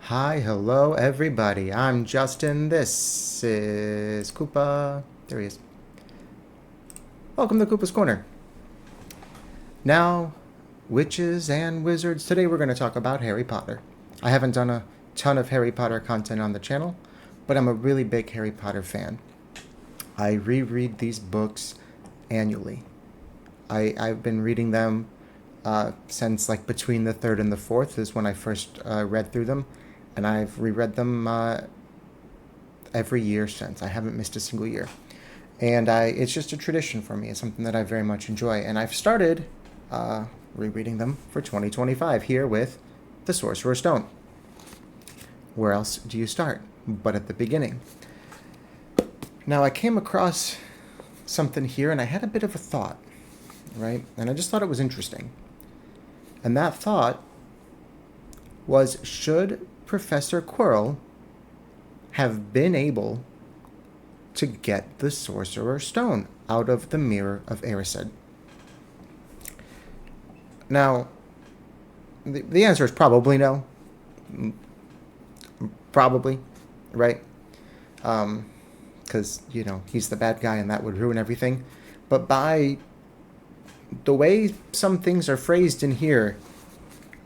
Hi, hello, everybody. I'm Justin. This is Koopa. There he is. Welcome to Koopa's Corner. Now, witches and wizards. Today we're going to talk about Harry Potter. I haven't done a ton of Harry Potter content on the channel, but I'm a really big Harry Potter fan. I reread these books annually. I've been reading them since like between the third and the fourth is when I first read through them, and I've reread them every year since. I haven't missed a single year, and it's just a tradition for me. It's something that I very much enjoy, and I've started rereading them for 2025 here with the Sorcerer's Stone. Where else do you start but at the beginning? Now, I came across something here, and I had a bit of a thought, right? And I just thought it was interesting. And that thought was, should Professor Quirrell have been able to get the Sorcerer's Stone out of the Mirror of Erised? Now, the answer is probably no. Probably, right? Because, he's the bad guy and that would ruin everything. But by the way some things are phrased in here,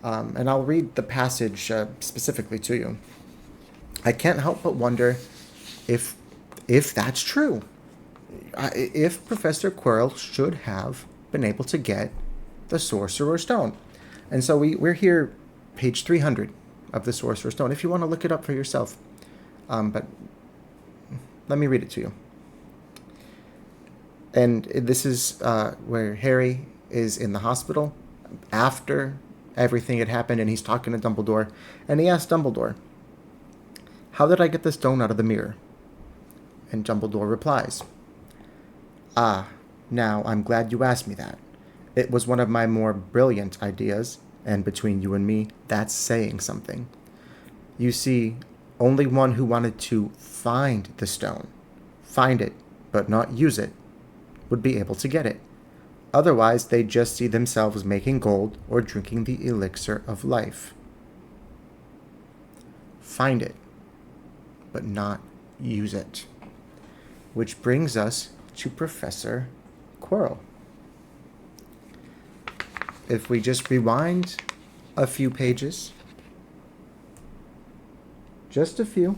and I'll read the passage specifically to you, I can't help but wonder if that's true. If Professor Quirrell should have been able to get the Sorcerer's Stone. And so we're here, page 300 of the Sorcerer's Stone, if you want to look it up for yourself. But let me read it to you. And this is where Harry is in the hospital after everything had happened, and he's talking to Dumbledore. And he asks Dumbledore, "How did I get the stone out of the mirror?" And Dumbledore replies, "Ah, now I'm glad you asked me that. It was one of my more brilliant ideas, and between you and me, that's saying something. You see, only one who wanted to find the stone, find it, but not use it, would be able to get it. Otherwise, they'd just see themselves making gold or drinking the elixir of life. Find it, but not use it." Which brings us to Professor Quirrell. If we just rewind a few pages, just a few,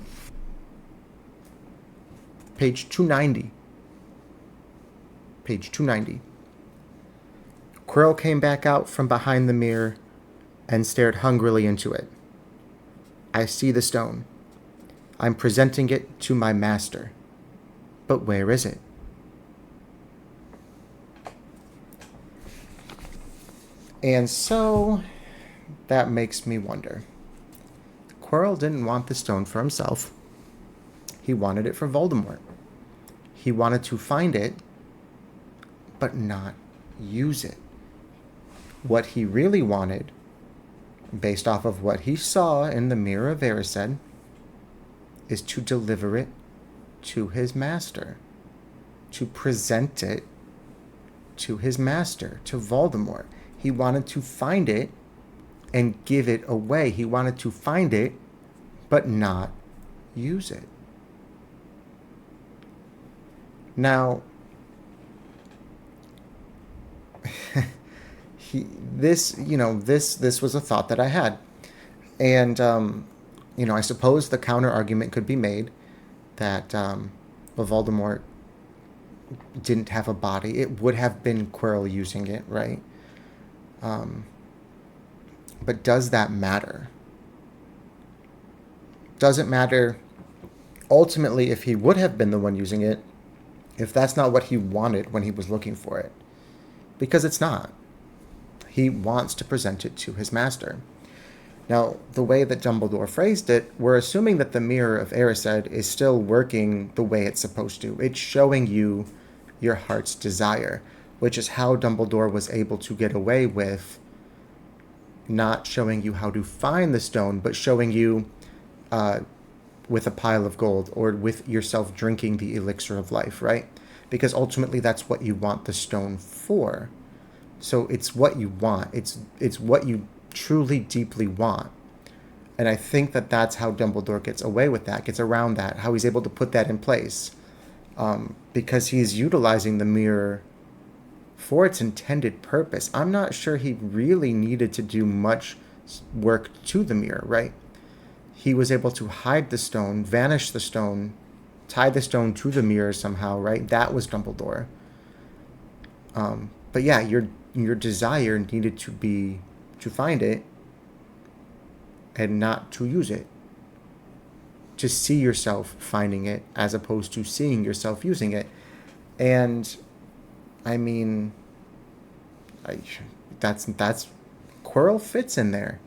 page 290. Page 290. Quirrell came back out from behind the mirror and stared hungrily into it. "I see the stone. I'm presenting it to my master. But where is it?" And so that makes me wonder. Quirrell didn't want the stone for himself. He wanted it for Voldemort. He wanted to find it, but not use it. What he really wanted, based off of what he saw in the Mirror of Erised, is to deliver it to his master, to present it to his master, to Voldemort. He wanted to find it and give it away. He wanted to find it, but not use it. Now, this was a thought that I had. And, I suppose the counter argument could be made that Voldemort didn't have a body. It would have been Quirrell using it, right? But does that matter? Does it matter ultimately if he would have been the one using it, if that's not what he wanted when he was looking for it? Because it's not. He wants to present it to his master. Now, the way that Dumbledore phrased it, we're assuming that the Mirror of Erised is still working the way it's supposed to. It's showing you your heart's desire, which is how Dumbledore was able to get away with not showing you how to find the stone, but showing you with a pile of gold or with yourself drinking the elixir of life, right? Because ultimately that's what you want the stone for. So it's what you want. It's what you truly deeply want. And I think that that's how Dumbledore gets away with that, gets around that, how he's able to put that in place. Because he's utilizing the mirror for its intended purpose. I'm not sure he really needed to do much work to the mirror, right? He was able to hide the stone, vanish the stone, tie the stone to the mirror somehow, right? That was Dumbledore. But yeah, your desire needed to be to find it and not to use it. To see yourself finding it as opposed to seeing yourself using it. And I mean, that's Quirrell fits in there.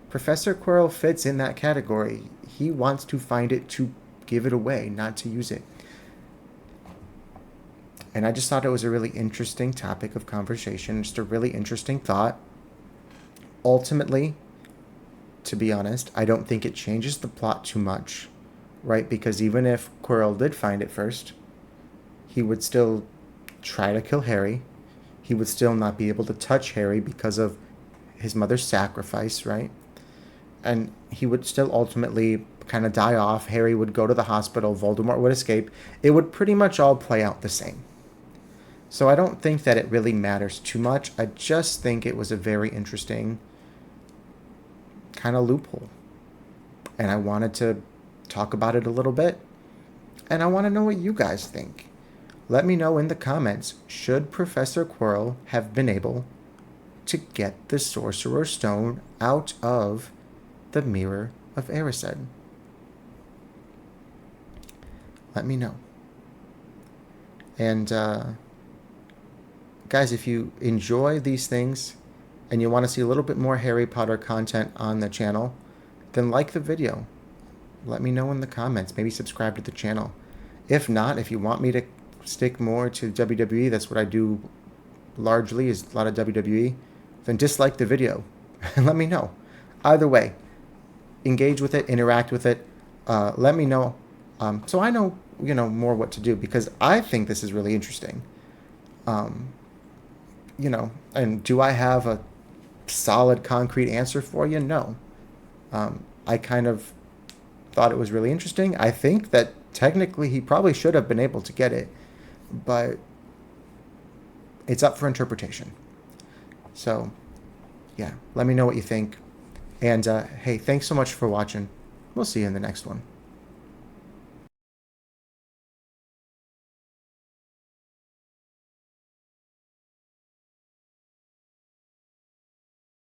Professor Quirrell fits in that category. He wants to find it to give it away, not to use it. And I just thought it was a really interesting topic of conversation, just a really interesting thought. Ultimately, to be honest, I don't think it changes the plot too much, right? Because even if Quirrell did find it first, he would still try to kill Harry. He would still not be able to touch Harry because of his mother's sacrifice, right? And he would still ultimately kind of die off. Harry would go to the hospital. Voldemort would escape. It would pretty much all play out the same. So I don't think that it really matters too much. I just think it was a very interesting kind of loophole. And I wanted to talk about it a little bit. And I want to know what you guys think. Let me know in the comments, should Professor Quirrell have been able to get the Sorcerer's Stone out of the Mirror of Erised? Let me know. And guys, if you enjoy these things and you want to see a little bit more Harry Potter content on the channel, then like the video. Let me know in the comments. Maybe subscribe to the channel. If not, if you want me to stick more to WWE, that's what I do largely, is a lot of WWE, then dislike the video and let me know. Either way, engage with it, interact with it. Let me know, so I know more what to do, because I think this is really interesting. And do I have a solid, concrete answer for you? No. I kind of thought it was really interesting. I think that technically he probably should have been able to get it, but it's up for interpretation. So, yeah, let me know what you think. And, hey, thanks so much for watching. We'll see you in the next one.